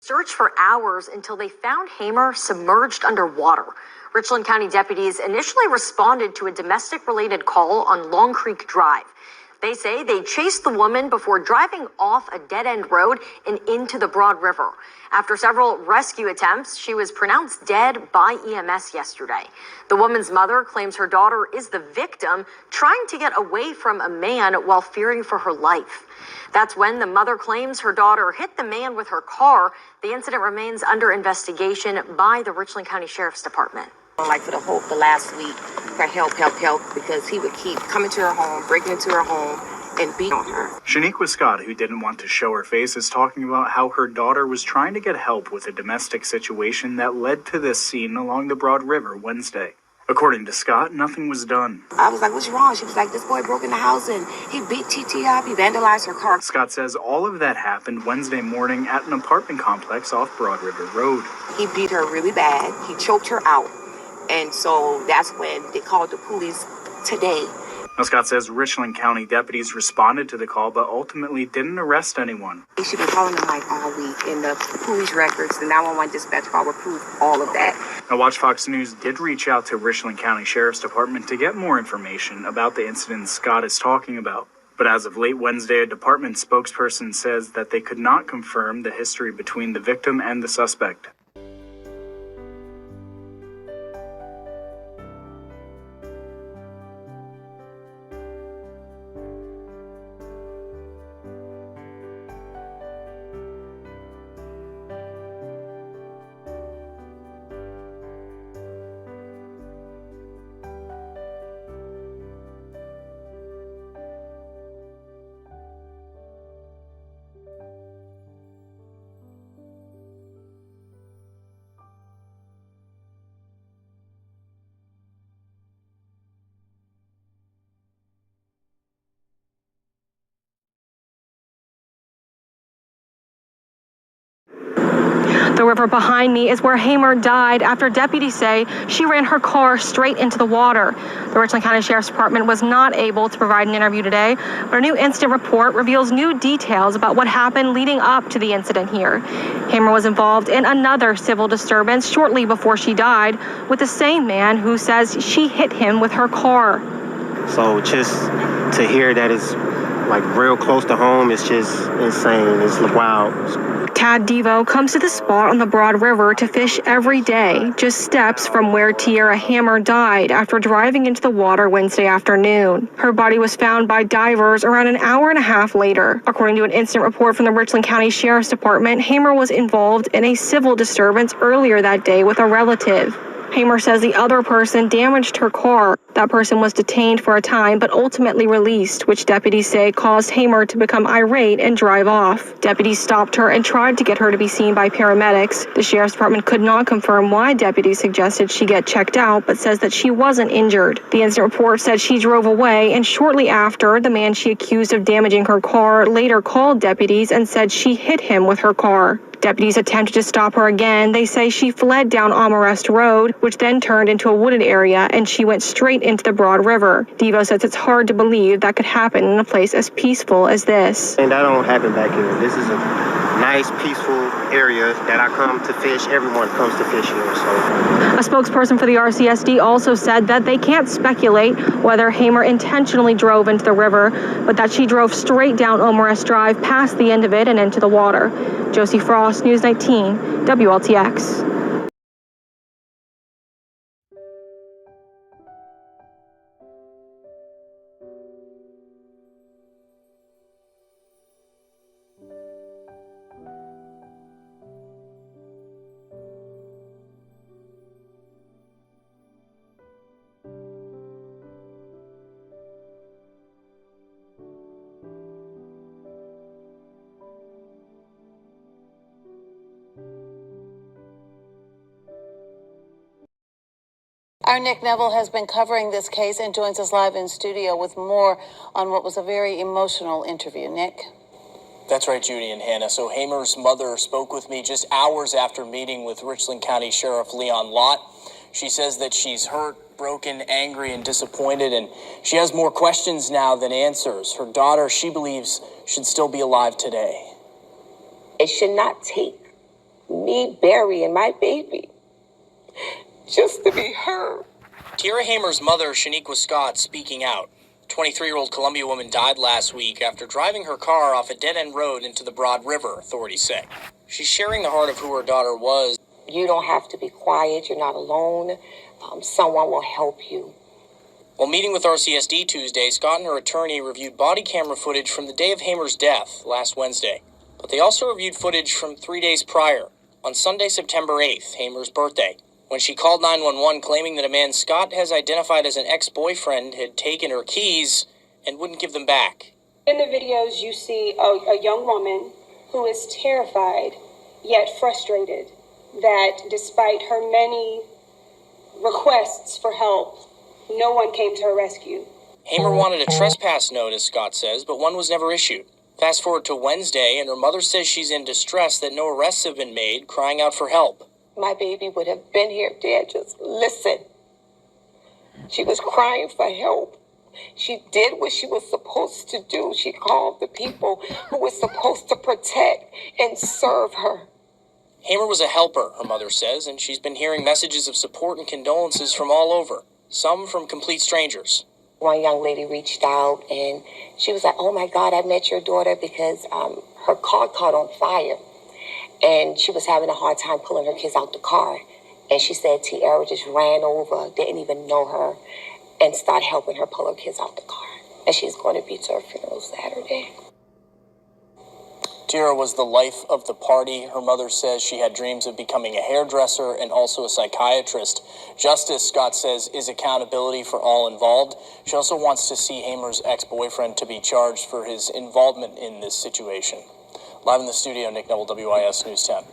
searched for hours until they found Hamer submerged underwater. Richland County deputies initially responded to a domestic-related call on Long Creek Drive. They say they chased the woman before driving off a dead-end road and into the Broad River. After several rescue attempts, she was pronounced dead by EMS yesterday. The woman's mother claims her daughter is the victim, trying to get away from a man while fearing for her life. That's when the mother claims her daughter hit the man with her car. The incident remains under investigation by the Richland County Sheriff's Department. Like for the last week, for help, because he would keep coming to her home, breaking into her home, and beating on her. Shaniqua Scott, who didn't want to show her face, is talking about how her daughter was trying to get help with a domestic situation that led to this scene along the Broad River Wednesday. According to Scott, nothing was done. I was like, what's wrong? She was like, this boy broke in the house and he beat TT up, he vandalized her car. Scott says all of that happened Wednesday morning at an apartment complex off Broad River Road. He beat her really bad. He choked her out. And so that's when they called the police today. Now, Scott says Richland County deputies responded to the call, but ultimately didn't arrest anyone. She's been calling them like all week, and the police records, the 911 dispatch call will prove all of that. Now, Watch Fox News did reach out to Richland County Sheriff's Department to get more information about the incident Scott is talking about. But as of late Wednesday, a department spokesperson says that they could not confirm the history between the victim and the suspect. The river behind me is where Hamer died after deputies say she ran her car straight into the water. The Richland County Sheriff's Department was not able to provide an interview today, but a new incident report reveals new details about what happened leading up to the incident here. Hamer was involved in another civil disturbance shortly before she died with the same man who says she hit him with her car. So just to hear that it's like real close to home, it's just insane. It's wild. Tad Devo comes to the spot on the Broad River to fish every day, just steps from where Tierra Hamer died after driving into the water Wednesday afternoon. Her body was found by divers around an hour and a half later. According to an incident report from the Richland County Sheriff's Department, Hamer was involved in a civil disturbance earlier that day with a relative. Hamer says the other person damaged her car. That person was detained for a time but ultimately released, which deputies say caused Hamer to become irate and drive off. Deputies stopped her and tried to get her to be seen by paramedics. The Sheriff's Department could not confirm why deputies suggested she get checked out, but says that she wasn't injured. The incident report said she drove away, and shortly after, the man she accused of damaging her car later called deputies and said she hit him with her car. Deputies attempted to stop her again. They say she fled down Amarest Road, which then turned into a wooded area, and she went straight into the Broad River. Devo says it's hard to believe that could happen in a place as peaceful as this. And that don't happen back here. This is a nice, peaceful area that I come to fish. Everyone comes to fish here. So a spokesperson for the RCSD also said that they can't speculate whether Hamer intentionally drove into the river, but that she drove straight down Omarest Drive past the end of it and into the water. Josie Frost, News 19, WLTX. Our Nick Neville has been covering this case and joins us live in studio with more on what was a very emotional interview. Nick? That's right, Judy and Hannah. So Hamer's mother spoke with me just hours after meeting with Richland County Sheriff Leon Lott. She says that she's hurt, broken, angry, and disappointed, and she has more questions now than answers. Her daughter, she believes, should still be alive today. It should not take me burying my baby just to be heard. Tierra Hamer's mother, Shaniqua Scott, speaking out. 23-year-old Columbia woman died last week after driving her car off a dead-end road into the Broad River, authorities say. She's sharing the heart of who her daughter was. You don't have to be quiet. You're not alone. Someone will help you. While meeting with RCSD Tuesday, Scott and her attorney reviewed body camera footage from the day of Hamer's death, last Wednesday. But they also reviewed footage from 3 days prior, on Sunday, September 8th, Hamer's birthday, when she called 911 claiming that a man Scott has identified as an ex-boyfriend had taken her keys and wouldn't give them back. In the videos, you see a young woman who is terrified, yet frustrated, that despite her many requests for help, no one came to her rescue. Hamer wanted a trespass notice, Scott says, but one was never issued. Fast forward to Wednesday, and her mother says she's in distress that no arrests have been made, crying out for help. My baby would have been here, Dad. Just listen. She was crying for help. She did what she was supposed to do. She called the people who were supposed to protect and serve her. Hamer was a helper, her mother says, and she's been hearing messages of support and condolences from all over, some from complete strangers. One young lady reached out and she was like, "Oh my God, I met your daughter," because her car caught on fire and she was having a hard time pulling her kids out the car. And she said Tierra just ran over, didn't even know her, and started helping her pull her kids out the car. And she's going to be to her funeral Saturday. Tierra was the life of the party. Her mother says she had dreams of becoming a hairdresser and also a psychiatrist. Justice, Scott says, is accountability for all involved. She also wants to see Hamer's ex-boyfriend to be charged for his involvement in this situation. Live in the studio, Nick Neville, WIS News 10.